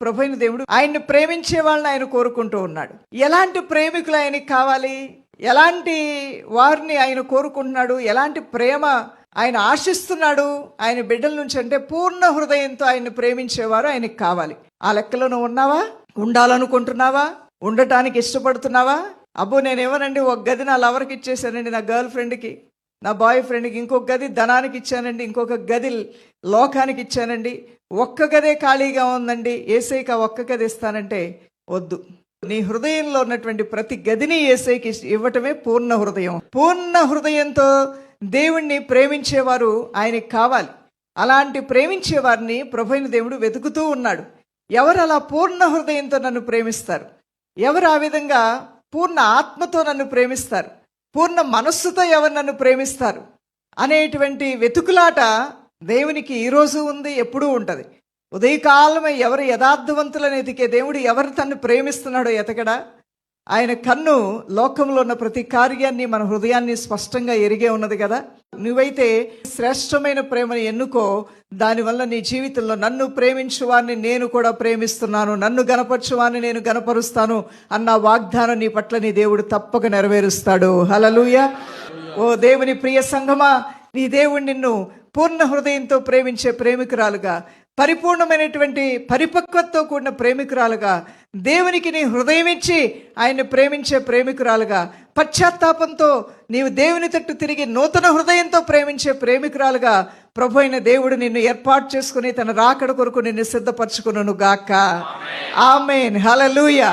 ప్రభువైన దేవుడు ఆయన్ని ప్రేమించే వాళ్ళని ఆయన కోరుకుంటూ ఉన్నాడు. ఎలాంటి ప్రేమికులు ఆయనకి కావాలి, ఎలాంటి వారిని ఆయన కోరుకుంటున్నాడు, ఎలాంటి ప్రేమ ఆయన ఆశిస్తున్నాడు ఆయన బిడ్డల నుంచి అంటే పూర్ణ హృదయంతో ఆయన్ని ప్రేమించేవారు ఆయనకి కావాలి. ఆ లెక్కలో నువ్వు ఉన్నావా? ఉండాలనుకుంటున్నావా? ఉండటానికి ఇష్టపడుతున్నావా? అబ్బో నేనేమోనండి, ఒక గది నా లవర్కి ఇచ్చేసానండి, నా గర్ల్ ఫ్రెండ్కి, నా బాయ్ ఫ్రెండ్కి, ఇంకొక గది ధనానికి ఇచ్చానండి, ఇంకొక గది లోకానికి ఇచ్చానండి, ఒక్క గదే ఖాళీగా ఉందండి, యేసయ్యకి ఒక్క గది ఇస్తానంటే వద్దు. నీ హృదయంలో ఉన్నటువంటి ప్రతి గదిని యేసయ్యకి ఇవ్వటమే పూర్ణ హృదయం. పూర్ణ హృదయంతో దేవుణ్ణి ప్రేమించేవారు ఆయనకి కావాలి. అలాంటి ప్రేమించే వారిని ప్రభువైన దేవుడు వెతుకుతూ ఉన్నాడు. ఎవరు అలా పూర్ణ హృదయంతో నన్ను ప్రేమిస్తారు, ఎవరు ఆ విధంగా పూర్ణ ఆత్మతో నన్ను ప్రేమిస్తారు, పూర్ణ మనస్సుతో ఎవరు నన్ను ప్రేమిస్తారు అనేటువంటి వెతుకులాట దేవునికి ఈరోజు ఉంది, ఎప్పుడూ ఉంటుంది. ఉదయకాలమే ఎవరు యథార్థవంతులను ఎతికే దేవుడు ఎవరు తన్ను ప్రేమిస్తున్నాడో ఎతకడా? ఆయన కన్ను లోకంలో ఉన్న ప్రతి కార్యాన్ని, మన హృదయాన్ని స్పష్టంగా ఎరిగే ఉన్నది కదా. నువ్వైతే శ్రేష్టమైన ప్రేమను ఎన్నుకో, దానివల్ల నీ జీవితంలో నన్ను ప్రేమించువారిని నేను కూడా ప్రేమిస్తున్నాను, నన్ను గనపరచువారిని నేను గనపరుస్తాను అన్న వాగ్దానం నీ పట్ల నీ దేవుడు తప్పక నెరవేరుస్తాడు. హల్లెలూయా. ఓ దేవుని ప్రియ సంఘమా, నీ దేవుడు నిన్ను పూర్ణ హృదయంతో ప్రేమించే ప్రేమికురాలుగా, పరిపూర్ణమైనటువంటి పరిపక్వతతో కూడిన ప్రేమికురాలుగా, దేవునికి నీ హృదయం ఇచ్చి ఆయన్ని ప్రేమించే ప్రేమికురాలుగా, పశ్చాత్తాపంతో నీవు దేవుని తట్టు తిరిగి నూతన హృదయంతో ప్రేమించే ప్రేమికురాలుగా ప్రభు అయిన దేవుడు నిన్ను ఏర్పాటు చేసుకుని తన రాకడ కొరకు నిన్ను సిద్ధపరచుకును గాక. ఆమేన్. హల్లెలూయా.